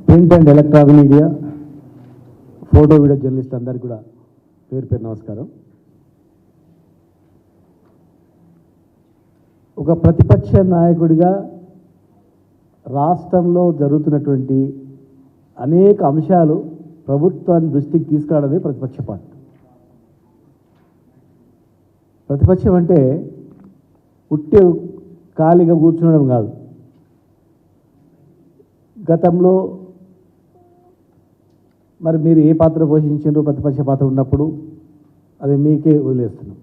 Print and electronic media, photo video journalist అందరికీ కూడా పేరు పేరు నమస్కారం. ఒక ప్రతిపక్ష నాయకుడిగా రాష్ట్రంలో జరుగుతున్నటువంటి అనేక అంశాలు ప్రభుత్వాన్ని దృష్టికి తీసుకురావడమే ప్రతిపక్ష పార్టీ. ప్రతిపక్షం అంటే ఉట్టే ఖాళీగా కూర్చునడం కాదు. గతంలో మరి మీరు ఏ పాత్ర పోషించారో ప్రతిపక్ష పాత్ర ఉన్నప్పుడు అది మీకే వదిలేస్తున్నాం.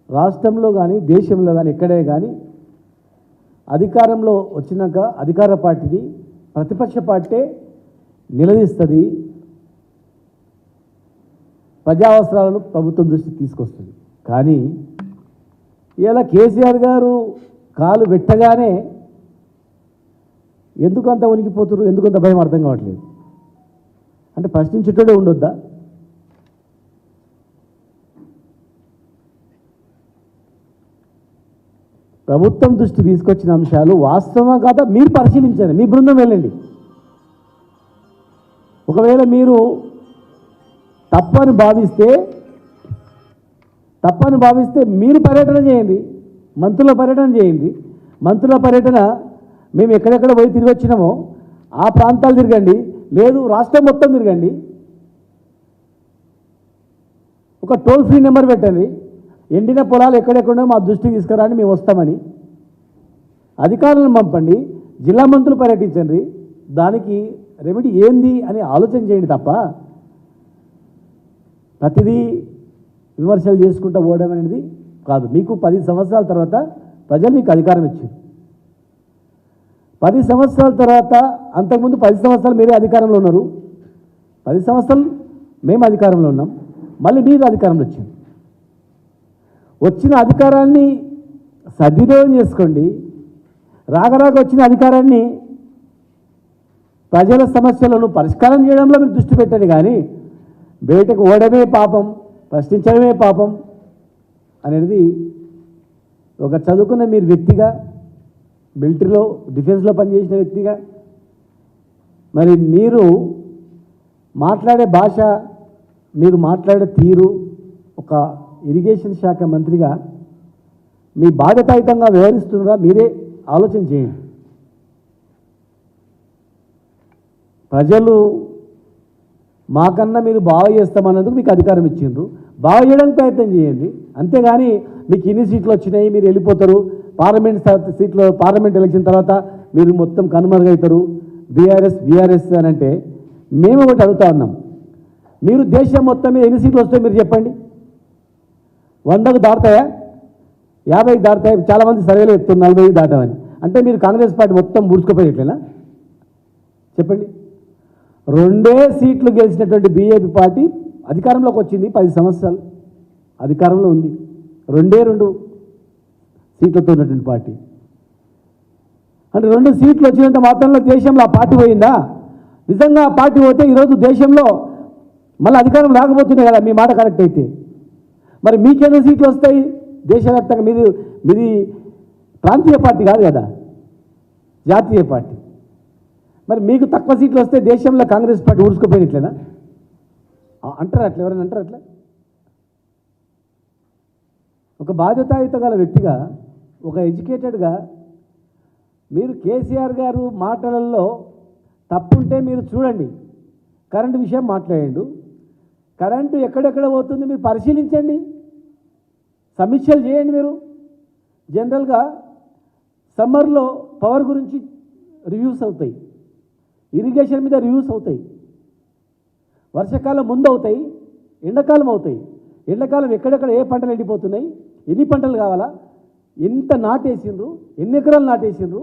రాష్ట్రంలో కానీ దేశంలో కానీ ఎక్కడే కానీ అధికారంలో వచ్చినాక అధికార పార్టీని ప్రతిపక్ష పార్టీ నిలదీస్తుంది, ప్రజా అవసరాలను ప్రభుత్వం దృష్టికి తీసుకొస్తుంది. కానీ ఇలా కేసీఆర్ గారు కాలు పెట్టగానే ఎందుకంత ఉనికిపోతున్నారు, ఎందుకంత భయం అర్థం కావట్లేదు. అంటే ప్రశ్నించేటోడే ఉండొద్దా? ప్రభుత్వం దృష్టి తీసుకొచ్చిన అంశాలు వాస్తవం కాదా మీరు పరిశీలించండి. మీ బృందం వెళ్ళండి. ఒకవేళ మీరు తప్పని భావిస్తే మీరు పర్యటన చేయండి, మంత్రుల పర్యటన చేయండి. మంత్రుల పర్యటన మేము ఎక్కడెక్కడ పోయి తిరిగి వచ్చినామో ఆ ప్రాంతాలు తిరగండి, లేదు రాష్ట్రం మొత్తం తిరగండి. ఒక టోల్ ఫ్రీ నెంబర్ పెట్టండి, ఎండిన పొలాలు ఎక్కడెక్కడో మా దృష్టికి తీసుకురాని మేము వస్తామని. అధికారులను పంపండి, జిల్లా మంత్రులు పర్యటించండి, దానికి రెమెడీ ఏంది అని ఆలోచన చేయండి తప్ప ప్రతిదీ విమర్శలు చేసుకుంటూ పోవడం అనేది కాదు. మీకు 10 సంవత్సరాల తర్వాత ప్రజలు మీకు అధికారం ఇచ్చారు. 10 సంవత్సరాల తర్వాత, అంతకుముందు 10 సంవత్సరాలు మీరే అధికారంలో ఉన్నారు, 10 సంవత్సరాలు మేము అధికారంలో ఉన్నాం, మళ్ళీ మీరు అధికారంలో వచ్చారు. వచ్చిన అధికారాన్ని సద్వినియోగం చేసుకోండి. రాగరాగ వచ్చిన అధికారాన్ని ప్రజల సమస్యలను పరిష్కారం చేయడంలో మీరు దృష్టి పెట్టండి. కానీ బయటకు ఓడమే పాపం, ప్రశ్నించడమే పాపం అనేది ఒక చదువుకున్న మీరు వ్యక్తిగా, మిలిటరీలో డిఫెన్స్లో పనిచేసిన వ్యక్తిగా మరి మీరు మాట్లాడే భాష, మీరు మాట్లాడే తీరు, ఒక ఇరిగేషన్ శాఖ మంత్రిగా మీ బాధ్యతాయుతంగా వ్యవహరిస్తున్నారా మీరే ఆలోచన చేయండి. ప్రజలు మాకన్నా మీరు బాగా చేస్తామన్నందుకు మీకు అధికారం ఇచ్చిండ్రు, బాగా చేయడానికి ప్రయత్నం చేయండి. అంతేగాని మీకు ఇన్ని సీట్లు వచ్చినాయి మీరు వెళ్ళిపోతారు, పార్లమెంట్ ఎలక్షన్ తర్వాత మీరు మొత్తం కనుమరుగవుతారు, బీఆర్ఎస్ అని అంటే మేము ఒకటి అడుగుతా ఉన్నాం. మీరు దేశం మొత్తం మీద ఎన్ని సీట్లు వస్తాయో మీరు చెప్పండి. 100కు దాటుతాయా, 50కి దాటుతాయా? చాలామంది సర్వేలో చెప్తున్నారు 40కి దాటామని. అంటే మీరు కాంగ్రెస్ పార్టీ మొత్తం ముడుచుకుపోయేట్లేనా? చెప్పండి. 2 సీట్లు గెలిచినటువంటి బీజేపీ పార్టీ అధికారంలోకి వచ్చింది, 10 సంవత్సరాలు అధికారంలో ఉంది. 2 సీట్లతో ఉన్నటువంటి పార్టీ. అంటే 2 సీట్లు వచ్చినంత మాత్రంలో దేశంలో ఆ పార్టీ పోయిందా? నిజంగా ఆ పార్టీ పోతే ఈరోజు దేశంలో మళ్ళీ అధికారం రాకపోతున్నాయి కదా. మీ మాట కరెక్ట్ అయితే మరి మీకెన్ని సీట్లు వస్తాయి దేశవ్యాప్తంగా? మీది ప్రాంతీయ పార్టీ కాదు కదా, జాతీయ పార్టీ. మరి మీకు తక్కువ సీట్లు వస్తే దేశంలో కాంగ్రెస్ పార్టీ ఊడ్చుకుపోయినట్లేనా అంటారు? అట్లా ఎవరైనా అంటారు? అట్లా ఒక బాధ్యతాయుత గల వ్యక్తిగా, ఒక ఎడ్యుకేటెడ్గా మీరు కేసీఆర్ గారు మాటలలో తప్పుంటే మీరు చూడండి. కరెంటు విషయం మాట్లాడండు, కరెంటు ఎక్కడెక్కడ పోతుంది మీరు పరిశీలించండి, సమీక్షలు చేయండి. మీరు జనరల్గా సమ్మర్లో పవర్ గురించి రివ్యూస్ అవుతాయి, ఇరిగేషన్ మీద రివ్యూస్ అవుతాయి, వర్షాకాలం ముందు అవుతాయి, ఎండాకాలం అవుతాయి. ఎండాకాలం ఎక్కడెక్కడ ఏ పంటలు ఎండిపోతున్నాయి, ఎన్ని పంటలు కావాలా, ఎంత నాటేసిండ్రు, ఎన్ని ఎకరాలు నాటేసిండ్రు,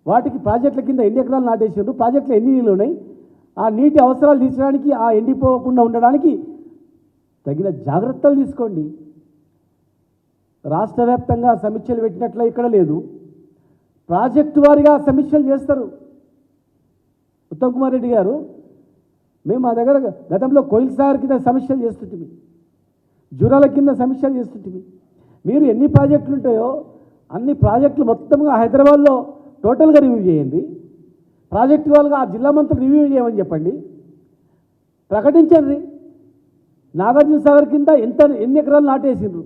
వాటికి ప్రాజెక్టుల కింద ఎన్ని ఎకరాలు నాటేసిండ్రు, ప్రాజెక్టులు ఎన్ని నీళ్ళు ఉన్నాయి, ఆ నీటి అవసరాలు తీర్చడానికి, ఆ ఎండిపోకుండా ఉండడానికి తగిన జాగ్రత్తలు తీసుకోండి. రాష్ట్ర వ్యాప్తంగా సమీక్షలు పెట్టినట్లే ఇక్కడ లేదు, ప్రాజెక్టు వారిగా సమీక్షలు చేస్తారు. ఉత్తమ్ కుమార్ రెడ్డి గారు, మేము మా దగ్గర గతంలో కోయిల్ సాగర్ కింద సమీక్షలు చేస్తుంటిమి, జూరాల కింద సమీక్షలు చేస్తుంటిమి. మీరు ఎన్ని ప్రాజెక్టులు ఉంటాయో అన్ని ప్రాజెక్టులు మొత్తంగా హైదరాబాద్లో టోటల్గా రివ్యూ చేయండి. ప్రాజెక్టు వాళ్ళగా ఆ జిల్లా మంత్రులు రివ్యూ చేయమని చెప్పండి, ప్రకటించండి. నాగార్జున సాగర్ కింద ఎన్ని ఎకరాలు నాటేసిండ్రు,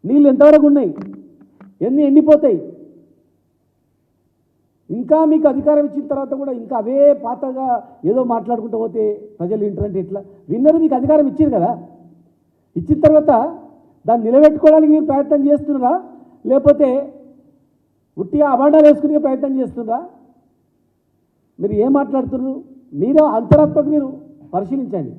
నీళ్ళు ఎంతవరకు ఉన్నాయి, ఎండిపోతాయి. ఇంకా మీకు అధికారం ఇచ్చిన తర్వాత కూడా ఇంకా అవే పాతగా ఏదో మాట్లాడుకుంటూ పోతే ప్రజలు వింటారంటే ఎట్లా? విన్నరు, మీకు అధికారం ఇచ్చారు కదా. ఇచ్చిన తర్వాత దాన్ని నిలబెట్టుకోవడానికి మీరు ప్రయత్నం చేస్తున్నారా, లేకపోతే ఉట్టిగా అబాండాలు వేసుకునే ప్రయత్నం చేస్తున్నారా? మీరు ఏం మాట్లాడుతున్నారు? మీరు అంతరాత్మకు మీరు పరిశీలించండి.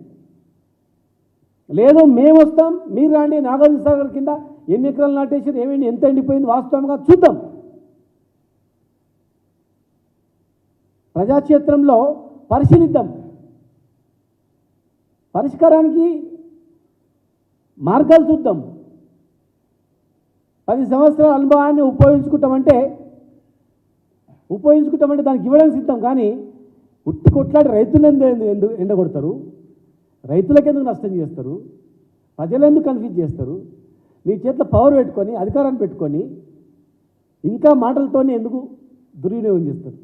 లేదు మేము వస్తాం, మీరు రాండి, నాగార్జున సాగర్ కింద ఎన్ని ఎకరాలు నాటేసారు, ఏమేమి ఎంత ఎండిపోయింది వాస్తవంగా చూద్దాం. ప్రజాక్షేత్రంలో పరిశీలిద్దాం. పరిష్కారానికి మార్గాలు చూద్దాం. 10 సంవత్సరాల అనుభవాన్ని ఉపయోగించుకుంటామంటే దానికి ఇవ్వడానికి సిద్ధం. కానీ ఉట్టి కొట్లాడి రైతులను ఎండగొడతారు, రైతులకు ఎందుకు నష్టం చేస్తారు, ప్రజలు ఎందుకు కన్ఫ్యూజ్ చేస్తారు? మీ చేతిలో పవర్ పెట్టుకొని అధికారాన్ని పెట్టుకొని ఇంకా మాటలతోనే ఎందుకు దుర్వినియోగం చేస్తారు?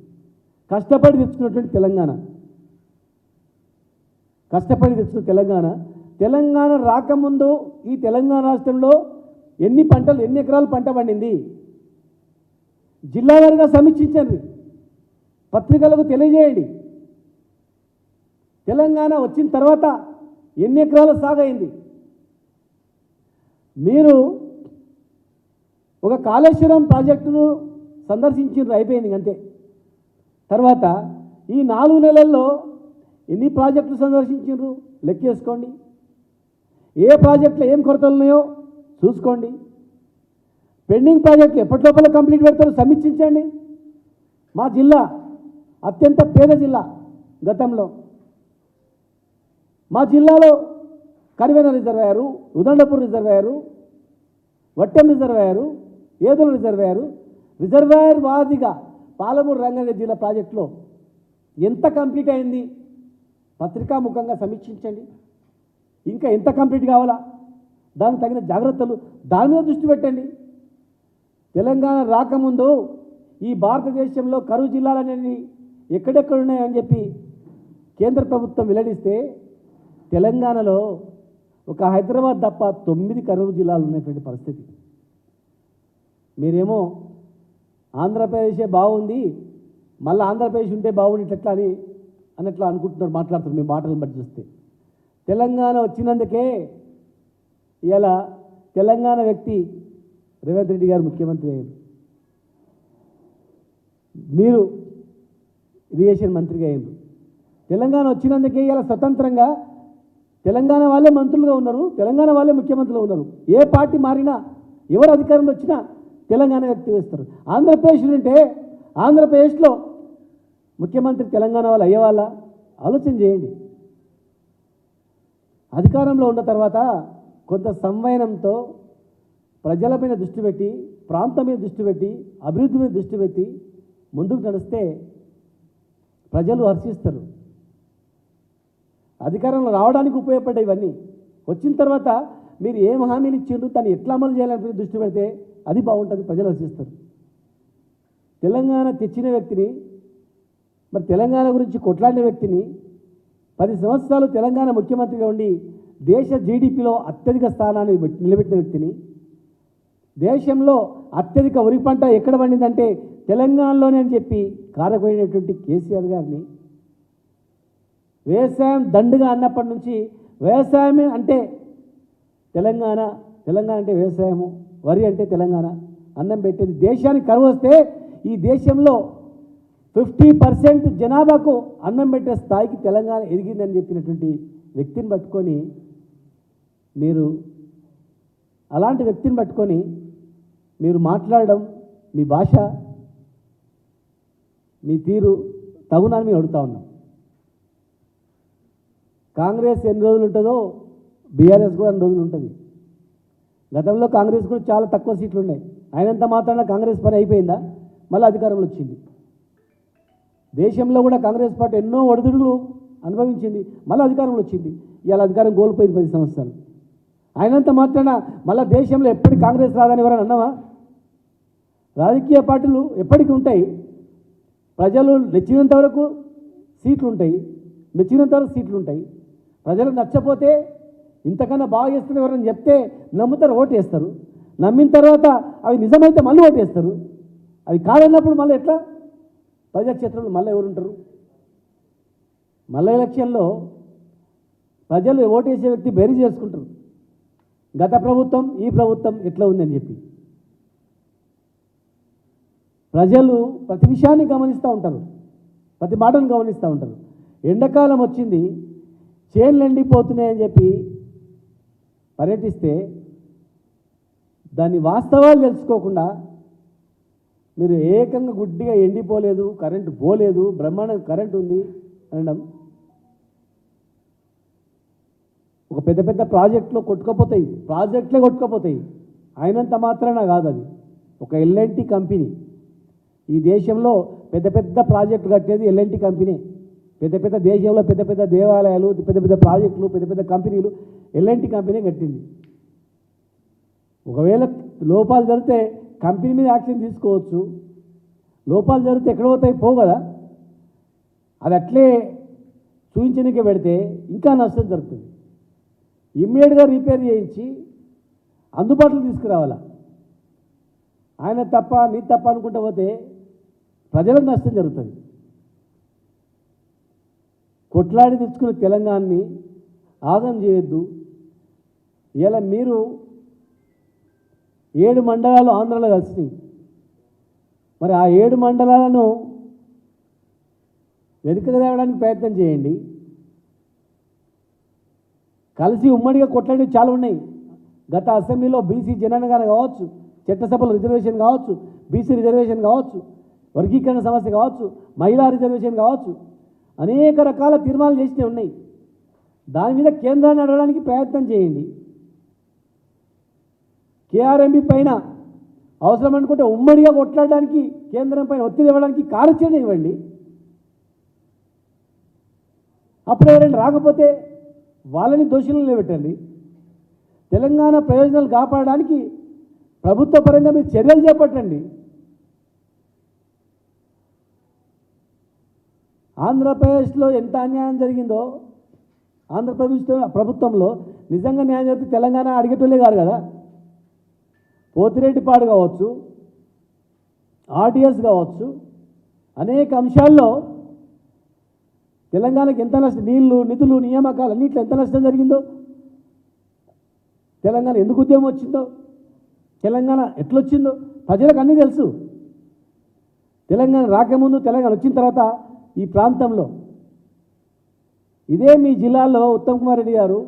కష్టపడి తెచ్చుకున్నటువంటి తెలంగాణ రాకముందు ఈ తెలంగాణ రాష్ట్రంలో ఎన్ని ఎకరాలు పంట పండింది జిల్లా వారీగా సమీక్షించండి, పత్రికలకు తెలియజేయండి. తెలంగాణ వచ్చిన తర్వాత ఎన్ని ఎకరాల సాగు అయింది? మీరు ఒక కాళేశ్వరం ప్రాజెక్టును సందర్శించారు, అయిపోయింది అంతే. తర్వాత ఈ 4 నెలల్లో ఎన్ని ప్రాజెక్టులు సందర్శించారు లెక్కేసుకోండి. ఏ ప్రాజెక్టులో ఏం కొరతలు ఉన్నాయో చూసుకోండి. పెండింగ్ ప్రాజెక్టులు ఎప్పటి లోపల కంప్లీట్ పెడతారో సమీక్షించండి. మా జిల్లా అత్యంత పేద జిల్లా గతంలో. మా జిల్లాలో Karivena reservoir, Udandapur reservoir, Vattem reservoir, Yedula reservoir వాదిగా పాలమూరు రంగారెడ్డి జిల్లా ప్రాజెక్టులో ఎంత కంప్లీట్ అయింది పత్రికాముఖంగా సమీక్షించండి. ఇంకా ఎంత కంప్లీట్ కావాలా, దానికి తగిన జాగ్రత్తలు దాని మీద దృష్టి పెట్టండి. తెలంగాణ రాకముందు ఈ భారతదేశంలో కరువు జిల్లాలనేవి ఎక్కడెక్కడ ఉన్నాయని చెప్పి కేంద్ర ప్రభుత్వం వెల్లడిస్తే తెలంగాణలో ఒక హైదరాబాద్ తప్ప 9 కరువు జిల్లాలు ఉన్నటువంటి పరిస్థితి. మీరేమో ఆంధ్రప్రదేశే బాగుంది, మళ్ళీ ఆంధ్రప్రదేశ్ ఉంటే బాగుండేటట్లా అన్నట్లు అనుకుంటున్నారు, మాట్లాడుతున్నారు. మీ మాటలను బట్టి చూస్తే తెలంగాణ వచ్చినందుకే ఇలా తెలంగాణ వ్యక్తి రేవంత్ రెడ్డి గారు ముఖ్యమంత్రి అయ్యారు, మీరు ఇరిగేషన్ మంత్రిగా అయ్యారు. తెలంగాణ వచ్చినందుకే ఇలా స్వతంత్రంగా తెలంగాణ వాళ్ళే మంత్రులుగా ఉన్నారు, తెలంగాణ వాళ్ళే ముఖ్యమంత్రులు ఉన్నారు. ఏ పార్టీ మారినా ఎవరు అధికారంలో వచ్చినా తెలంగాణ వ్యక్తి వేస్తారు. ఆంధ్రప్రదేశ్ ఉంటే ఆంధ్రప్రదేశ్లో ముఖ్యమంత్రి తెలంగాణ వాళ్ళు అయ్యేవాళ్ళ ఆలోచన చేయండి. అధికారంలో ఉన్న తర్వాత కొంత సంవయనంతో ప్రజల మీద దృష్టి పెట్టి, ప్రాంతం మీద దృష్టి పెట్టి, అభివృద్ధి మీద దృష్టి పెట్టి ముందుకు నడిస్తే ప్రజలు హర్షిస్తారు. అధికారంలో రావడానికి ఉపయోగపడ్డాయి ఇవన్నీ. వచ్చిన తర్వాత మీరు ఏం హామీలు ఇచ్చిండ్రు, దాన్ని ఎట్లా అమలు చేయాలని దృష్టి పెడితే అది బాగుంటుంది, ప్రజలు హర్షిస్తారు. తెలంగాణ తెచ్చిన వ్యక్తిని, మరి తెలంగాణ గురించి కొట్లాడిన వ్యక్తిని, 10 సంవత్సరాలు తెలంగాణ ముఖ్యమంత్రిగా ఉండి దేశ జీడిపిలో అత్యధిక స్థానాన్ని నిలబెట్టిన వ్యక్తిని, దేశంలో అత్యధిక వరి పంట ఎక్కడ పండిందంటే తెలంగాణలోనే అని చెప్పి కారపోయినటువంటి కేసీఆర్ గారిని, వ్యవసాయం దండుగా అన్నప్పటి నుంచి వ్యవసాయమే అంటే తెలంగాణ అంటే వ్యవసాయము, వరి అంటే తెలంగాణ అన్నం పెట్టేది. దేశానికి కరువు వస్తే ఈ దేశంలో 50% జనాభాకు అన్నం పెట్టే స్థాయికి తెలంగాణ ఎదిగిందని చెప్పినటువంటి వ్యక్తిని పట్టుకొని మీరు, అలాంటి వ్యక్తిని పట్టుకొని మీరు మాట్లాడడం, మీ భాష, మీ తీరు తగునని మేము అడుగుతా ఉన్నాం. కాంగ్రెస్ ఎన్ని రోజులు ఉంటుందో బీఆర్ఎస్ కూడా అన్ని రోజులు ఉంటుంది. గతంలో కాంగ్రెస్ కూడా చాలా తక్కువ సీట్లు ఉన్నాయి, అయినంత మాత్రాన కాంగ్రెస్ పని అయిపోయిందా? మళ్ళీ అధికారంలో వచ్చింది. దేశంలో కూడా కాంగ్రెస్ పార్టీ ఎన్నో ఒడిదుడుగులు అనుభవించింది, మళ్ళీ అధికారంలో వచ్చింది. ఇవాళ అధికారం కోల్పోయింది 10 సంవత్సరాలు. అయినంత మాత్రాన మళ్ళీ దేశంలో ఎప్పటికీ కాంగ్రెస్ రాదని ఎవరైనా అన్నావా? రాజకీయ పార్టీలు ఎప్పటికీ ఉంటాయి, ప్రజలు నచ్చినంత వరకు సీట్లు ఉంటాయి, మెచ్చినంత వరకు సీట్లు ఉంటాయి. ప్రజలకు నచ్చపోతే ఇంతకన్నా బాగా చేస్తున్న ఎవరని చెప్తే నమ్ముతారు, ఓటేస్తారు. నమ్మిన తర్వాత అవి నిజమైతే మళ్ళీ ఓటేస్తారు. అవి కాదన్నప్పుడు మళ్ళీ ఎట్లా? ప్రజాక్షేత్రంలో మళ్ళీ ఎవరు ఉంటారు? మళ్ళీ ఎలక్షన్లో ప్రజలు ఓటేసే వ్యక్తి బేరీ చేసుకుంటారు, గత ప్రభుత్వం ఈ ప్రభుత్వం ఎట్లా ఉందని చెప్పి. ప్రజలు ప్రతి విషయాన్ని గమనిస్తూ ఉంటారు, ప్రతి మాటను గమనిస్తూ ఉంటారు. ఎండాకాలం వచ్చింది, చేన్లు ఎండిపోతున్నాయని చెప్పి పర్యటిస్తే దాని వాస్తవాలు తెలుసుకోకుండా మీరు ఏకంగా గుడ్డిగా ఎండిపోలేదు, కరెంటు పోలేదు, బ్రహ్మాండంగా కరెంటు ఉంది అనడం. ఒక పెద్ద పెద్ద ప్రాజెక్టులో కొట్టుకపోతాయి, ప్రాజెక్టులే కొట్టుకపోతాయి. అయినంత మాత్రాన కాదు, అది ఒక ఎల్ఎన్టీ కంపెనీ. ఈ దేశంలో పెద్ద పెద్ద ప్రాజెక్టులు కట్టేది ఎల్ఎన్టీ కంపెనీ. పెద్ద పెద్ద దేశంలో పెద్ద పెద్ద దేవాలయాలు, పెద్ద పెద్ద ప్రాజెక్టులు, పెద్ద పెద్ద కంపెనీలు ఎల్ఎన్టీ కంపెనీ కట్టింది. ఒకవేళ లోపాలు జరిగితే కంపెనీ మీద యాక్షన్ తీసుకోవచ్చు, లోపాలు జరిగితే ఎక్కడ పోతాయి? పోవు కదా. అది అట్లే చూపించడానికే పెడితే ఇంకా నష్టం జరుగుతుంది. ఇమ్మీడియట్గా రిపేర్ చేయించి అందుబాటులో తీసుకురావాలా. ఆయన తప్ప నీ తప్ప అనుకుంటూ పోతే ప్రజలకు నష్టం జరుగుతుంది. కొట్లాడి తెచ్చుకున్న తెలంగాణని ఆగం చేయొద్దు. ఇలా మీరు 7 మండలాలు ఆంధ్రలో కలిసినాయి. మరి ఆ 7 మండలాలను వెనుకకు తేవడానికి ప్రయత్నం చేయండి. కలిసి ఉమ్మడిగా కొట్లాడి చాలా ఉన్నాయి. గత అసెంబ్లీలో బీసీ జనగణన కావచ్చు, చట్టసభలో రిజర్వేషన్ కావచ్చు, బీసీ రిజర్వేషన్ కావచ్చు, వర్గీకరణ సమస్య కావచ్చు, మహిళా రిజర్వేషన్ కావచ్చు, అనేక రకాల తీర్మానాలు చేసినవి ఉన్నాయి. దాని మీద కేంద్రాన్ని అడగడానికి ప్రయత్నం చేయండి. కేఆర్ఎంబీ పైన అవసరం అనుకుంటే ఉమ్మడిగా కొట్లాడడానికి కేంద్రం పైన ఒత్తిడి ఇవ్వడానికి కార్యాచరణ ఇవ్వండి. అప్పుడు ఎవరైనా రాకపోతే వాళ్ళని దోషులను నిలబెట్టండి. తెలంగాణ ప్రయోజనాలు కాపాడడానికి ప్రభుత్వ పరంగా మీరు చర్యలు చేపట్టండి. ఆంధ్రప్రదేశ్లో ఎంత అన్యాయం జరిగిందో, ఆంధ్రప్రదేశ్ ప్రభుత్వంలో నిజంగా న్యాయం జరిగితే తెలంగాణ అడిగేటోళ్ళే కాదు కదా. పోతిరెడ్డిపాడు కావచ్చు, ఆర్టీఎస్ కావచ్చు, అనేక అంశాల్లో తెలంగాణకి ఎంత నష్టం, నీళ్లు, నిధులు, నియామకాలు అన్నింటిలో ఎంత నష్టం జరిగిందో, తెలంగాణ ఎందుకు ఉద్యమం వచ్చిందో, తెలంగాణ ఎట్లొచ్చిందో ప్రజలకు అన్నీ తెలుసు. తెలంగాణ రాకముందు, తెలంగాణ వచ్చిన తర్వాత ఈ ప్రాంతంలో ఇదే మీ జిల్లాలో ఉత్తమ్ కుమార్ రెడ్డి గారు,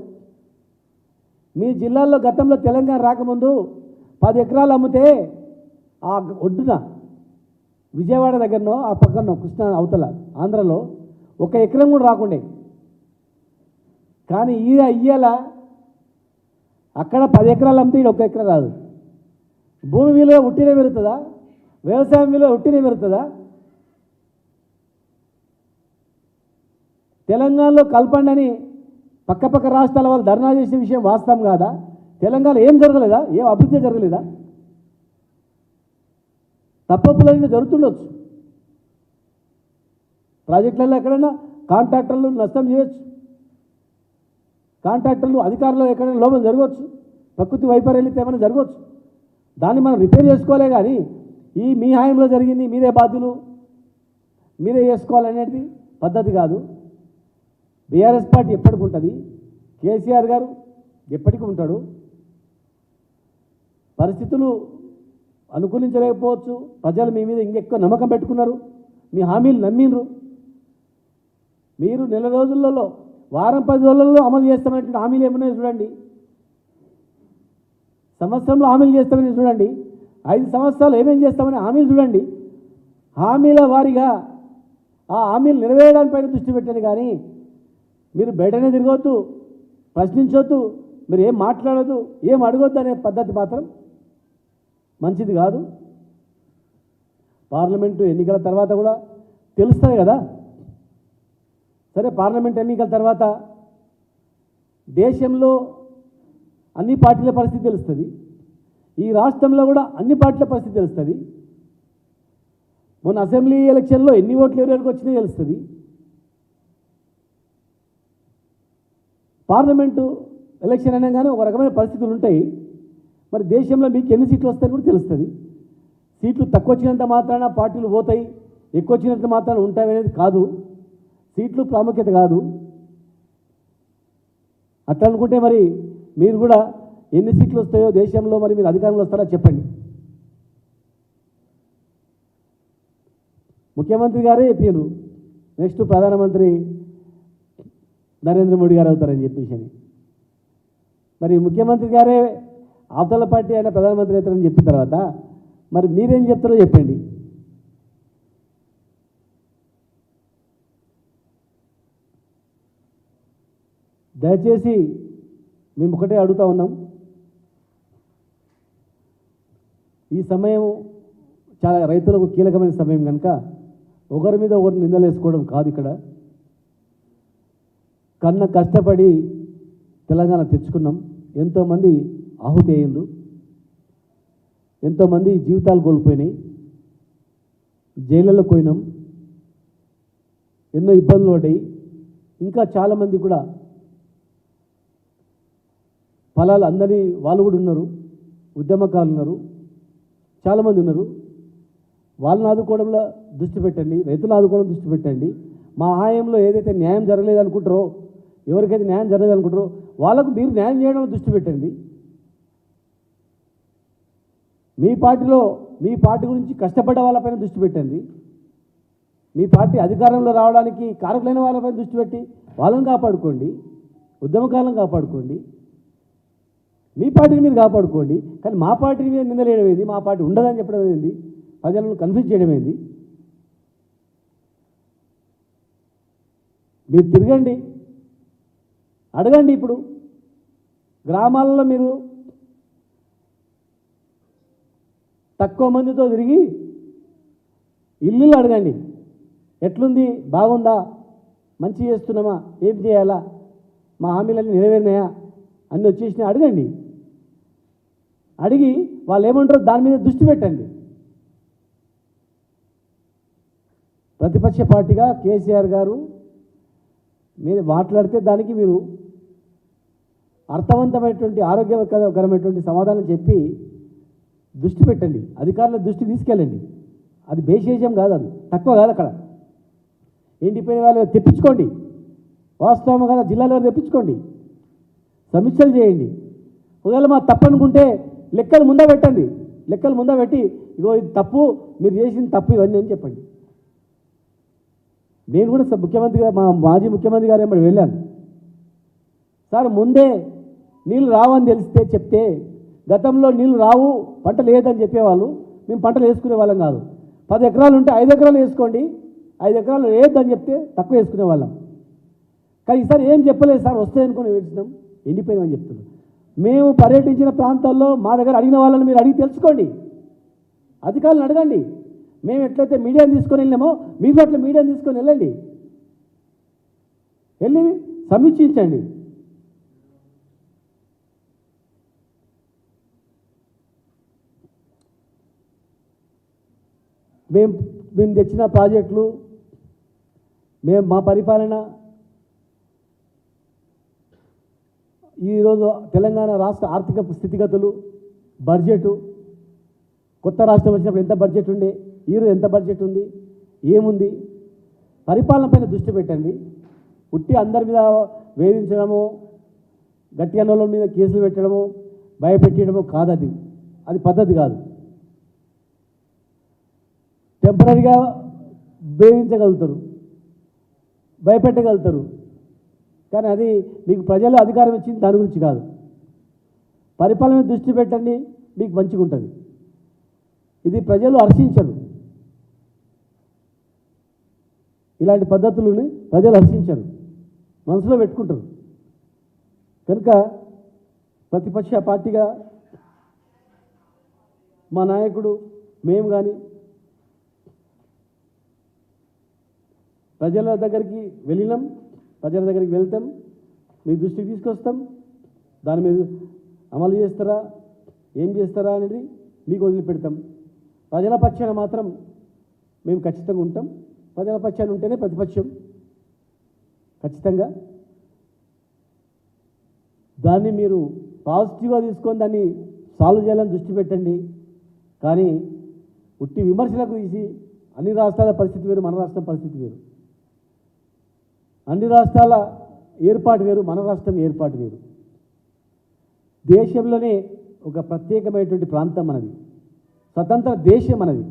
మీ జిల్లాలో గతంలో తెలంగాణ రాకముందు 10 ఎకరాలు అమ్మితే ఆ ఒడ్డున విజయవాడ దగ్గరనో ఆ పక్కనో కృష్ణా అవతల ఆంధ్రలో 1 ఎకరం కూడా రాకుండే. కానీ ఇయ్యాల అక్కడ 10 ఎకరాలు అమ్మితే 1 ఎకరం రాదు. భూమి విలువ ఉట్టినే పెరుగుతుందా? వ్యవసాయం విలువ ఉట్టినే పెరుగుతుందా? తెలంగాణలో కల్పండి అని పక్కపక్క రాష్ట్రాల వాళ్ళు ధర్నా చేసే విషయం వాస్తవం కాదా? తెలంగాణ ఏం జరగలేదా? ఏం అభివృద్ధి జరగలేదా? తప్పప్పులన్నీ జరుగుతుండొచ్చు. ప్రాజెక్టులలో ఎక్కడైనా కాంట్రాక్టర్లు నష్టం చేయొచ్చు, కాంట్రాక్టర్లు అధికారులు ఎక్కడైనా లోపం జరగవచ్చు, ప్రకృతి వైపరీత్యం ఏమైనా జరగవచ్చు. దాన్ని మనం రిపేర్ చేసుకోలే. కానీ మీ హాయంలో జరిగింది, మీరే బాధ్యులు, మీరే చేసుకోవాలనేది పద్ధతి కాదు. బీఆర్ఎస్ పార్టీ ఎప్పటికి ఉంటుంది, కేసీఆర్ గారు ఎప్పటికీ ఉంటాడు. పరిస్థితులు అనుకూలించలేకపోవచ్చు, ప్రజలు మీ మీద ఇంకెక్కువ నమ్మకం పెట్టుకున్నారు, మీ హామీలు నమ్మిండ్రు. మీరు నెల రోజులలో, వారం 10 రోజులలో అమలు చేస్తామనేటువంటి హామీలు ఏమన్నాయో చూడండి. సంవత్సరంలో హామీలు చేస్తామని చూడండి. 5 సంవత్సరాలు ఏమేం చేస్తామని హామీలు చూడండి. హామీల వారీగా ఆ హామీలు నెరవేరడానిపైన దృష్టి పెట్టండి. కానీ మీరు బయటనే తిరగవద్దు, ప్రశ్నించవద్దు, మీరు ఏం మాట్లాడద్దు, ఏం అడగొద్దు అనే పద్ధతి మాత్రం మంచిది కాదు. పార్లమెంటు ఎన్నికల తర్వాత కూడా తెలుస్తుంది కదా. సరే, పార్లమెంట్ ఎన్నికల తర్వాత దేశంలో అన్ని పార్టీల పరిస్థితి తెలుస్తుంది, ఈ రాష్ట్రంలో కూడా అన్ని పార్టీల పరిస్థితి తెలుస్తుంది. మొన్న అసెంబ్లీ ఎలక్షన్లో ఎన్ని ఓట్లు ఎవరికి వచ్చినాయో తెలుస్తుంది. పార్లమెంటు ఎలక్షన్ అనగానే ఒక రకమైన పరిస్థితులు ఉంటాయి. మరి దేశంలో మీకు ఎన్ని సీట్లు వస్తాయని కూడా తెలుస్తుంది. సీట్లు తక్కువ వచ్చినంత మాత్రాన పార్టీలు పోతాయి, ఎక్కువ వచ్చినంత మాత్రాన ఉంటాయి అనేది కాదు. సీట్లు ప్రాముఖ్యత కాదు. అట్లా అనుకుంటే మరి మీరు కూడా ఎన్ని సీట్లు వస్తాయో దేశంలో మరి మీరు అధికారంలో వస్తారో చెప్పండి. ముఖ్యమంత్రి గారే చెప్పారు నెక్స్ట్ ప్రధానమంత్రి నరేంద్ర మోడీ గారు అవుతారని చెప్పేసి. మరి ముఖ్యమంత్రి గారే అవతల పార్టీ అయినా ప్రధానమంత్రి అవుతారని చెప్పిన తర్వాత మరి మీరేం చెప్తారో చెప్పండి. దయచేసి మేము ఒకటే అడుగుతా ఉన్నాం. ఈ సమయం చాలా రైతులకు కీలకమైన సమయం కనుక ఒకరి మీద ఒకరు నిందలేసుకోవడం కాదు. ఇక్కడ కన్న కష్టపడి తెలంగాణ తెచ్చుకున్నాం. ఎంతోమంది ఆహుతి అయ్యిండ్రు, ఎంతోమంది జీవితాలు కోల్పోయినాయి, జైళ్ళలో పోయినాం, ఎన్నో ఇబ్బందులు పడ్డాయి. ఇంకా చాలామంది కూడా ఫలాలు అందరి వాళ్ళు కూడా ఉన్నారు, ఉద్యమకారులు ఉన్నారు, చాలామంది ఉన్నారు. వాళ్ళని ఆదుకోవడంలో దృష్టి పెట్టండి, రైతులను ఆదుకోవడం దృష్టి పెట్టండి. మా హాయంలో ఏదైతే న్యాయం జరగలేదు అనుకుంటారో, ఎవరికైతే న్యాయం జరగలేదు అనుకుంటారో వాళ్ళకు మీరు న్యాయం చేయడంలో దృష్టి పెట్టండి. మీ పార్టీలో మీ పార్టీ గురించి కష్టపడ్డ వాళ్ళపైన దృష్టి పెట్టండి. మీ పార్టీ అధికారంలో రావడానికి కారకులైన వాళ్ళపైన దృష్టి పెట్టి వాళ్ళని కాపాడుకోండి, ఉద్యమకాలను కాపాడుకోండి, మీ పార్టీని మీరు కాపాడుకోండి. కానీ మా పార్టీ మీద నిందలేయడం ఏంది, మా పార్టీ ఉండదని చెప్పడం ఏంది, ప్రజలను కన్ఫ్యూజ్ చేయడం ఏంది? మీరు తిరగండి, అడగండి. ఇప్పుడు గ్రామాలలో మీరు తక్కువ మందితో తిరిగి ఇల్లు అడగండి. ఎట్లుంది, బాగుందా, మంచి చేస్తున్నామా, ఏం చేయాలా, మా హామీలన్నీ నెరవేరినాయా అన్నీ వచ్చేసినా అడగండి. అడిగి వాళ్ళు ఏమంటారో దాని మీద దృష్టి పెట్టండి. ప్రతిపక్ష పార్టీగా కేసీఆర్ గారు మీరు మాట్లాడితే దానికి మీరు అర్థవంతమైనటువంటి ఆరోగ్యకరమైనటువంటి సమాధానం చెప్పి దృష్టి పెట్టండి, అధికారుల దృష్టి తీసుకెళ్ళండి. అది బేషేషం కాదు, అది తక్కువ కాదు. అక్కడ ఎండిపోయిన వాళ్ళు తెప్పించుకోండి, వాస్తవం కదా జిల్లాలో తెప్పించుకోండి, సమీక్షలు చేయండి. ఒకవేళ మా తప్పు అనుకుంటే లెక్కలు ముందే పెట్టండి, లెక్కలు ముందే పెట్టి ఇగో ఇది తప్పు, మీరు చేసిన తప్పు ఇవన్నీ అని చెప్పండి. నేను కూడా ముఖ్యమంత్రి గారు, మా మాజీ ముఖ్యమంత్రి గారు ఏమన్నా వెళ్ళాను, సార్ ముందే నీళ్ళు రావని తెలిస్తే చెప్తే, గతంలో నీళ్ళు రావు పంట లేదని చెప్పేవాళ్ళు, మేము పంటలు వేసుకునే వాళ్ళం కాదు. 10 ఎకరాలు ఉంటే 5 ఎకరాలు వేసుకోండి, 5 ఎకరాలు లేదని చెప్తే తక్కువ వేసుకునే వాళ్ళం. కానీ ఈసారి ఏం చెప్పలేదు సార్, వస్తాయి అనుకుని వేసినాం, ఎండిపోయిందని చెప్తున్నాం. మేము పర్యటించిన ప్రాంతాల్లో మా దగ్గర అడిగిన వాళ్ళని మీరు అడిగి తెలుసుకోండి, అధికారులను అడగండి. మేము ఎట్లయితే మీడియాని తీసుకొని వెళ్ళామో మీరు అట్లా మీడియాని తీసుకొని వెళ్ళండి, వెళ్ళి సమీక్షించండి. మేము తెచ్చిన ప్రాజెక్టులు, మా పరిపాలన, ఈరోజు తెలంగాణ రాష్ట్ర ఆర్థిక స్థితిగతులు, బడ్జెటు, కొత్త రాష్ట్రం వచ్చినప్పుడు ఎంత బడ్జెట్ ఉండే, ఈరోజు ఎంత బడ్జెట్ ఉంది, ఏముంది, పరిపాలన పైన దృష్టి పెట్టండి. పుట్టి అందరి మీద వేధించడము, గట్టి అన్నోళ్ళ మీద కేసులు పెట్టడము, భయపెట్టడము కాదు, అది పద్ధతి కాదు. టెంపరీగా వేధించగలుగుతారు, భయపెట్టగలుగుతారు, కానీ అది మీకు ప్రజలు అధికారం ఇచ్చింది దాని గురించి కాదు. పరిపాలన మీద దృష్టి పెట్టండి, మీకు మంచిగా ఉంటుంది. ఇది ప్రజలు హర్షించరు, ఇలాంటి పద్ధతులని ప్రజలు హర్షించరు, మనసులో పెట్టుకుంటారు. కనుక ప్రతిపక్ష పార్టీగా మా నాయకుడు, మేము కానీ ప్రజల దగ్గరికి వెళ్ళినాం, ప్రజల దగ్గరికి వెళ్తాం, మీ దృష్టికి తీసుకొస్తాం. దాని మీద అమలు చేస్తారా, ఏం చేస్తారా అనేది మీకు వదిలిపెడతాం. ప్రజల పక్షాన మాత్రం మేము ఖచ్చితంగా ఉంటాం. ప్రజల పక్షాన్ని ఉంటేనే ప్రతిపక్షం. ఖచ్చితంగా దాన్ని మీరు పాజిటివ్గా తీసుకొని దాన్ని సాల్వ్ చేయాలని దృష్టి పెట్టండి. కానీ ఉట్టి విమర్శలకు తీసి అన్ని రాష్ట్రాల పరిస్థితి వేరు, మన రాష్ట్రం పరిస్థితి వేరు. అన్ని రాష్ట్రాల ఏర్పాటు వేరు, మన రాష్ట్రం ఏర్పాటు వేరు. దేశంలోనే ఒక ప్రత్యేకమైనటువంటి ప్రాంతం మనది, స్వతంత్ర దేశం మనది.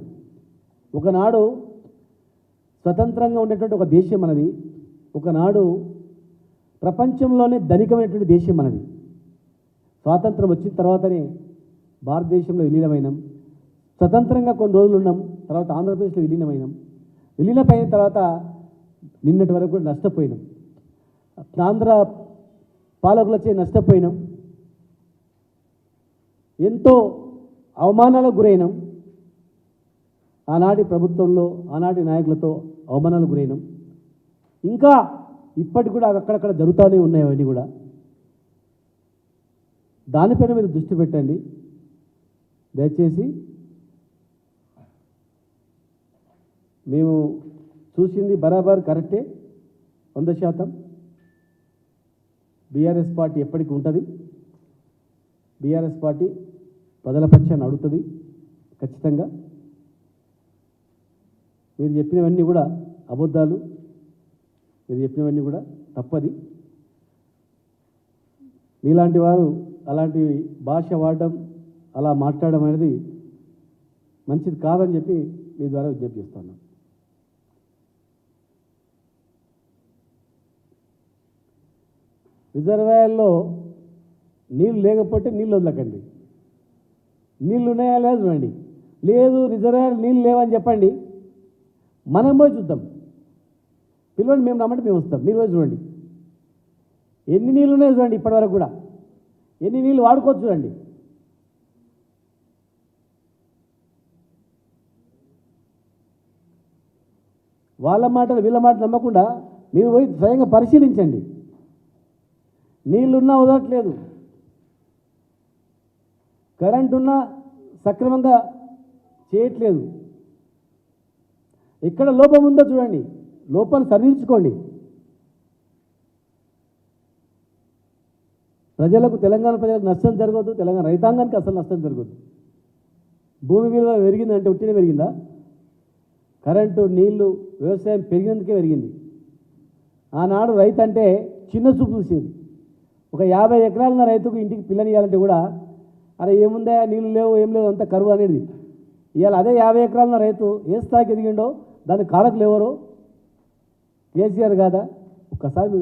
ఒకనాడు స్వతంత్రంగా ఉండేటువంటి ఒక దేశం మనది. ఒకనాడు ప్రపంచంలోనే ధనికమైనటువంటి దేశం మనది. స్వాతంత్రం వచ్చిన తర్వాతనే భారతదేశంలో విలీనమైనాం. స్వతంత్రంగా కొన్ని రోజులు ఉన్నాం, తర్వాత ఆంధ్రప్రదేశ్లో విలీనమైనాం. విలీనమైన తర్వాత నిన్నటి వరకు కూడా నష్టపోయినాం. ఆంధ్ర పాలకులచే నష్టపోయినాం. ఎంతో అవమానాలకు గురైనాం. ఆనాటి ప్రభుత్వంలో ఆనాటి నాయకులతో అవమానాలకు గురైనాం. ఇంకా ఇప్పటికి కూడా అక్కడక్కడ జరుగుతూనే ఉన్నాయి అవన్నీ కూడా. దానిపైన మీరు దృష్టి పెట్టండి దయచేసి. మేము చూసింది బరాబర్ కరెక్టే, 100%. బీఆర్ఎస్ పార్టీ ఎప్పటికీ ఉంటుంది. బీఆర్ఎస్ పార్టీ ప్రజల పక్షాన్ని అడుగుతుంది ఖచ్చితంగా. మీరు చెప్పినవన్నీ కూడా అబద్ధాలు, మీరు చెప్పినవన్నీ కూడా తప్పది. మీలాంటి వారు అలాంటి భాష వాడడం, అలా మాట్లాడడం అనేది మంచిది కాదని చెప్పి మీ ద్వారా విజ్ఞప్తి చేస్తున్నాను. రిజర్వాయర్లో నీళ్ళు లేకపోతే నీళ్ళు వదలకండి. నీళ్ళు ఉన్నాయా లేదా చూడండి. లేదు రిజర్వాయర్ నీళ్ళు లేవని చెప్పండి, మనం పోయి చూద్దాం. పిలవండి, మేము రమ్మంటే మేము వస్తాం. మీరు పోయి చూడండి ఎన్ని నీళ్ళు ఉన్నాయో చూడండి. ఇప్పటివరకు కూడా ఎన్ని నీళ్ళు వాడుకోవచ్చు చూడండి. వాళ్ళ మాటలు వీళ్ళ మాటలు నమ్మకుండా మీరు పోయి స్వయంగా పరిశీలించండి. నీళ్ళున్నా వదలట్లేదు, కరెంట్ ఉన్నా సక్రమంగా చేయట్లేదు. ఎక్కడ లోపం ఉందో చూడండి, లోపాన్ని సరిదిద్దుకోండి. ప్రజలకు, తెలంగాణ ప్రజలకు నష్టం జరగదు, తెలంగాణ రైతాంగానికి అసలు నష్టం జరగదు. భూమి విలువ పెరిగిందంటే ఉట్టినే పెరిగిందా? కరెంటు, నీళ్లు, వ్యవసాయం పెరిగినందుకే పెరిగింది. ఆనాడు రైతు అంటే చిన్న చూపు చూసేది. ఒక 50 ఎకరాలున్న రైతుకు ఇంటికి పిల్లనియాలంటే కూడా అరే ఏముందా, నీళ్ళు లేవు, ఏం లేవు, అంతా కరువు అనేది. ఇవాళ అదే 50 ఎకరాలున్న రైతు ఏ స్థాయికి ఎదిగిండో దాని కారకులు ఎవరో? కేసీఆర్ కాదా? ఒక్కసారి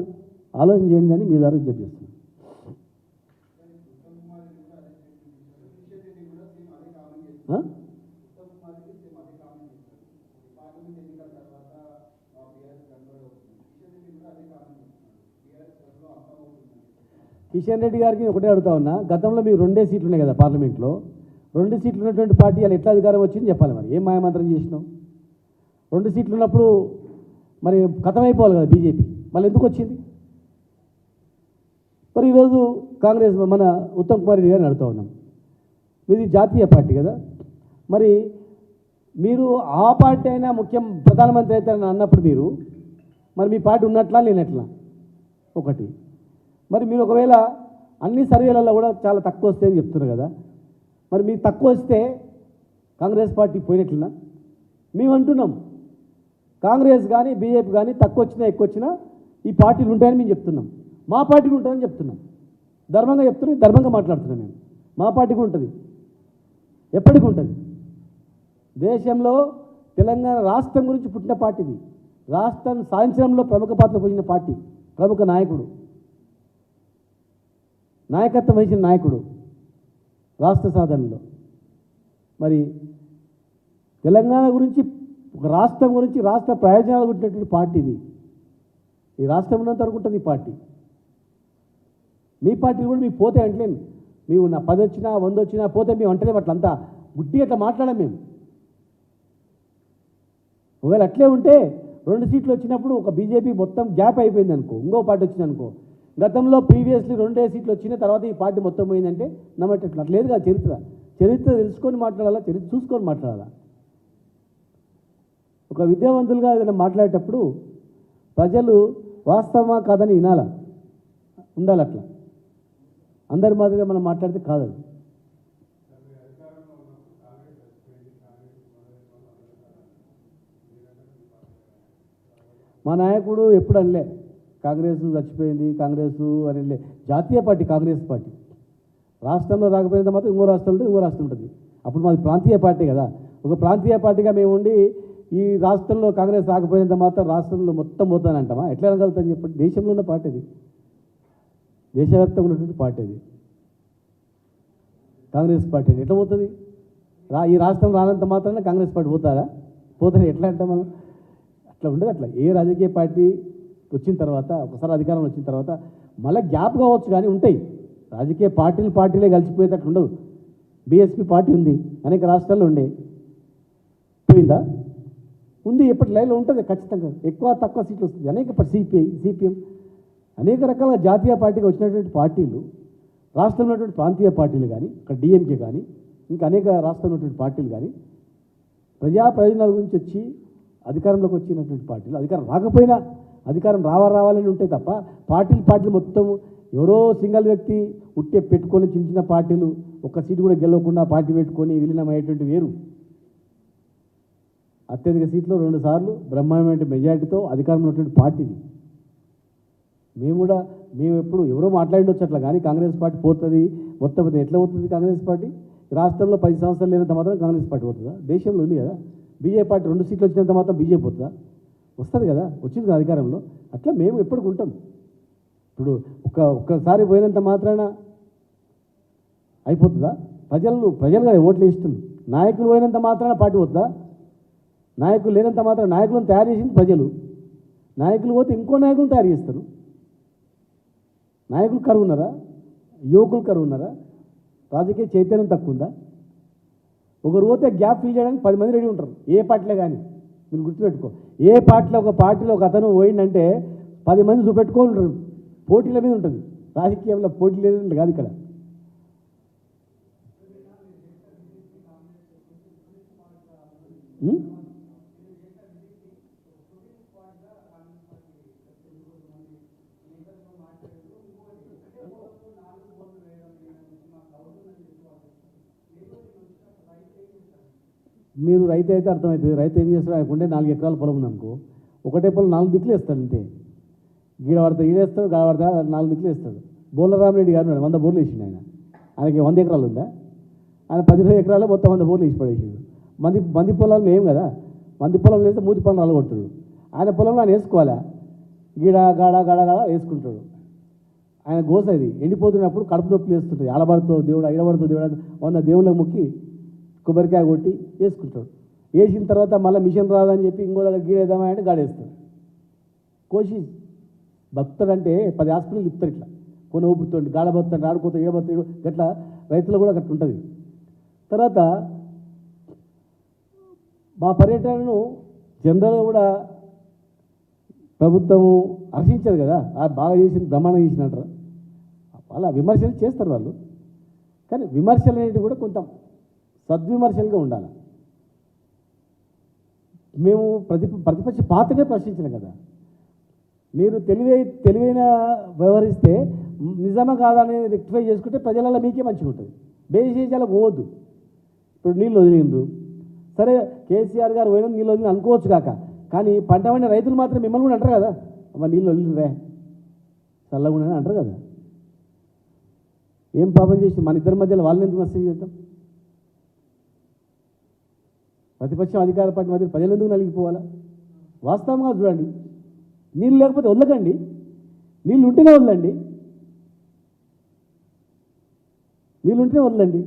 ఆలోచన చేయండి అని మీ ద్వారా విజ్ఞప్తి చేస్తున్నాను. కిషన్ రెడ్డి గారికి ఒకటే అడుగుతా ఉన్నా, గతంలో మీరు 2 సీట్లు ఉన్నాయి కదా పార్లమెంట్లో, 2 సీట్లు ఉన్నటువంటి పార్టీ వాళ్ళు ఎట్లా అధికారం వచ్చింది చెప్పాలి. మరి ఏం మాయమంత్రం చేసినావు? 2 సీట్లు ఉన్నప్పుడు మరి ఖతమైపోవాలి కదా బీజేపీ, మళ్ళీ ఎందుకు వచ్చింది? మరి ఈరోజు కాంగ్రెస్ మన ఉత్తమ్ కుమార్ రెడ్డి గారిని అడుగుతా ఉన్నాం. మీది జాతీయ పార్టీ కదా, మరి మీరు ఆ పార్టీ అయినా ముఖ్యం ప్రధానమంత్రి అవుతారని అన్నప్పుడు మీరు మరి మీ పార్టీ ఉన్నట్లా లేనట్లా? ఒకటి. మరి మీరు ఒకవేళ అన్ని సర్వేలలో కూడా చాలా తక్కువ వస్తాయని చెప్తున్నారు కదా, మరి మీరు తక్కువ వస్తే కాంగ్రెస్ పార్టీ పోయినట్లనా? మేము అంటున్నాం కాంగ్రెస్ కానీ బీజేపీ కానీ తక్కువ వచ్చినా ఎక్కువ వచ్చినా ఈ పార్టీలు ఉంటాయని మేము చెప్తున్నాం. మా పార్టీకి ఉంటుందని చెప్తున్నాం. ధర్మంగా చెప్తున్నాం, ధర్మంగా మాట్లాడుతున్నాం. మేము మా పార్టీకి ఉంటుంది, ఎప్పటికీ ఉంటుంది. దేశంలో తెలంగాణ రాష్ట్రం గురించి పుట్టిన పార్టీది. రాష్ట్రాన్ని సాధించడంలో ప్రముఖ పాత్ర పోసిన పార్టీ, ప్రముఖ నాయకుడు, నాయకత్వం వహించిన నాయకుడు రాష్ట్ర సాధనలో. మరి తెలంగాణ గురించి, ఒక రాష్ట్రం గురించి, రాష్ట్ర ప్రయోజనాలు గురించినటువంటి పార్టీ ఇది. ఈ రాష్ట్రం ఉన్నంత వరకు ఉంటుంది ఈ పార్టీ. మీ పార్టీ కూడా మీకు పోతే అంటలేము. మేము నా 10 వచ్చినా 100 వచ్చినా పోతే మేము అంటలేము. అట్లంతా గుడ్డిగా అట్లా మాట్లాడాం మేము. ఒకవేళ అట్లే ఉంటే 2 సీట్లు వచ్చినప్పుడు ఒక బీజేపీ మొత్తం గ్యాప్ అయిపోయింది అనుకో, ఇంకో పార్టీ వచ్చింది అనుకో. గతంలో ప్రీవియస్లీ 2 సీట్లు వచ్చిన తర్వాత ఈ పార్టీ మొత్తం పోయిందంటే నమ్మటట్లు. అట్లేదు కదా చరిత్ర. చరిత్ర తెలుసుకొని మాట్లాడాలా, చరిత్ర చూసుకొని మాట్లాడాలా. ఒక విద్యావంతులుగా ఏదైనా మాట్లాడేటప్పుడు ప్రజలు వాస్తవమా కాదని వినాల ఉండాలి. అట్లా అందరి మాదిరిగా మనం మాట్లాడితే కాదు. మా నాయకుడు ఎప్పుడు అనలే కాంగ్రెస్ చచ్చిపోయింది, కాంగ్రెస్ అని. జాతీయ పార్టీ కాంగ్రెస్ పార్టీ. రాష్ట్రంలో రాకపోయినంత మాత్రం ఇంకో రాష్ట్రం ఉంటుంది, ఇంకో రాష్ట్రం ఉంటుంది. అప్పుడు మాది ప్రాంతీయ పార్టీ కదా. ఒక ప్రాంతీయ పార్టీగా మేము ఉండి ఈ రాష్ట్రంలో కాంగ్రెస్ రాకపోయినంత మాత్రం రాష్ట్రంలో మొత్తం పోతానంటామా? ఎట్లా అనగలుగుతాను చెప్పండి? దేశంలో ఉన్న పార్టీ అది, దేశవ్యాప్తంగా ఉన్నటువంటి పార్టీ అది కాంగ్రెస్ పార్టీ. ఎట్లా పోతుంది? ఈ రాష్ట్రం రానంత మాత్రాన కాంగ్రెస్ పార్టీ పోతారా? పోతుంది. ఎట్లా అంటే మనం అట్లా ఉండదు. అట్లా ఏ రాజకీయ పార్టీ వచ్చిన తర్వాత, ఒకసారి అధికారం వచ్చిన తర్వాత మళ్ళీ గ్యాప్ కావచ్చు కానీ ఉంటాయి. రాజకీయ పార్టీలే కలిసిపోయేటట్లు ఉండదు. బీఎస్పీ పార్టీ ఉంది, అనేక రాష్ట్రాల్లో ఉండే పోయిందా? ఉంది. ఎప్పటి లైన్లో ఉంటుంది ఖచ్చితంగా. ఎక్కువ తక్కువ సీట్లు వస్తుంది. అనేక సిపిఐ, సిపిఎం, అనేక రకాల జాతీయ పార్టీగా వచ్చినటువంటి పార్టీలు, రాష్ట్రంలో ఉన్నటువంటి ప్రాంతీయ పార్టీలు కానీ, ఇక్కడ డిఎంకే కానీ, ఇంకా అనేక రాష్ట్రంలో ఉన్నటువంటి పార్టీలు కానీ ప్రయోజనాల గురించి వచ్చి అధికారంలోకి వచ్చినటువంటి పార్టీలు, అధికారం రాకపోయినా అధికారం రావాలని ఉంటాయి తప్ప పార్టీలు మొత్తం ఎవరో సింగిల్ వ్యక్తి ఉట్టే పెట్టుకొని చిన్న చిన్న పార్టీలు ఒక్క సీటు కూడా గెలవకుండా పార్టీ పెట్టుకొని విలీనమయ్యేటువంటి వేరు. అత్యధిక సీట్లు 2 సార్లు బ్రహ్మాండమైన మెజారిటీతో అధికారంలో ఉన్నటువంటి పార్టీది. మేము ఎప్పుడు ఎవరో మాట్లాడిండొచ్చు అట్లా, కానీ కాంగ్రెస్ పార్టీ పోతుంది మొత్తం. ఎట్లా పోతుంది కాంగ్రెస్ పార్టీ? రాష్ట్రంలో 10 సంవత్సరాలు లేనంత మాత్రం కాంగ్రెస్ పార్టీ పోతుందా? దేశంలో ఉంది కదా. బీజేపీ పార్టీ 2 సీట్లు వచ్చినంత మాత్రం బీజేపీ పోతుందా? వస్తుంది కదా, వచ్చింది కదా అధికారంలో. అట్లా మేము ఎప్పటికి ఉంటాం. ఇప్పుడు ఒక్కసారి పోయినంత మాత్రాన అయిపోతుందా? ప్రజలు కదా ఓట్లు వేస్తున్నారు. నాయకులు పోయినంత మాత్రాన పార్టీ పోతుందా? నాయకులు లేనంత మాత్రం నాయకులను తయారు చేసింది ప్రజలు. నాయకులు పోతే ఇంకో నాయకులను తయారు చేస్తారు. నాయకులు కరువు ఉన్నారా? యువకులు కరువు ఉన్నారా? రాజకీయ చైతన్యం తక్కువ ఉందా? ఒకరు పోతే గ్యాప్ ఫిల్ చేయడానికి 10 మంది రెడీ ఉంటారు. ఏ పార్టీలో కానీ మీరు గుర్తుపెట్టుకో. ఏ పార్టీలో ఒక అతను పోయిందంటే 10 మంది చూపెట్టుకొని ఉంటారు. పోటీల మీద ఉంటుంది. రాజకీయంలో పోటీ లేదు కాదు ఇక్కడ. మీరు రైతు అయితే అర్థమవుతుంది. రైతు ఏం చేస్తాడు? ఆయనకుండే 4 ఎకరాల పొలం ఉందనుకో, ఒకటే పొలం 4 దిక్కులు వేస్తాడు. అంతే. గీడ పడితే ఈడేస్తాడు, గాడ పడితే 4 దిక్కులు వేస్తాడు. బోర్లరామరెడ్డి గారు 100 బోర్లు వేసిండు. ఆయనకి 100 ఎకరాలు ఉందా? ఆయన 10 ఎకరాలు మొత్తం 100 బోర్లు వేసి పడేసాడు. మంది పొలాలు ఏం కదా. మంది పొలం వేస్తే మూతి పొలం అలగొడతాడు. ఆయన పొలంలో ఆయన వేసుకోవాలా? గీడ గాడ వేసుకుంటాడు. ఆయన గోస ఇది. ఎండిపోతున్నప్పుడు కడుపు నొప్పి వేస్తుంటుంది. ఆడబడుతో దేవుడు, ఇడబడుతో దేవుడు 100 దేవుళ్ళకి మొక్కి కొబ్బరికాయ కొట్టి వేసుకుంటాడు. వేసిన తర్వాత మళ్ళీ మిషన్ రాదని చెప్పి ఇంకో దగ్గర గీడేద్దామా అంటే గాడేస్తాడు. కోసి భక్తుడు అంటే 10 హాస్పిటల్ తిప్పుతారు ఇట్లా. కొన్ని ఊపుతుంటే గాడబోతాడు, ఆడుకోతాడు, ఏడబోతాడు. గట్లా రైతులు కూడా గట్లా ఉంటుంది. తర్వాత మా పర్యటనను జనరల్గా కూడా ప్రభుత్వము హర్షించదు కదా. బాగా చేసిన, బ్రహ్మాండంగా చేసినట్టు వాళ్ళ విమర్శలు చేస్తారు వాళ్ళు. కానీ విమర్శలు అనేవి కూడా కొంత సద్విమర్శలుగా ఉండాలి. మేము ప్రతిపక్ష పాత్రనే ప్రశ్నించినాం కదా. మీరు తెలివైన వ్యవహరిస్తే నిజమా కాదా అనేది రెక్టిఫై చేసుకుంటే ప్రజలలో మీకే మంచిగా ఉంటుంది. బేసిజాలకు పోవద్దు. ఇప్పుడు నీళ్ళు వదిలిండ్రు, సరే కేసీఆర్ గారు పోయినా నీళ్ళు వదిలి అనుకోవచ్చు కాక, కానీ పంట పండిన రైతులు మాత్రం మిమ్మల్ని కూడా అంటారు కదా, అమ్మ నీళ్ళు వదిలిండ్రే చల్లగా అంటారు కదా. ఏం పాపం చేసి మన ఇద్దరి మధ్యలో వాళ్ళని ఎందుకు నష్టం చేద్దాం? ప్రతిపక్షం అధికార పార్టీ మధ్య ప్రజలు ఎందుకు నలిగిపోవాలా? వాస్తవంగా చూడండి. నీళ్ళు లేకపోతే వదలకండి, నీళ్ళు ఉంటేనే వదలండి, నీళ్ళు ఉంటేనే వదలండి.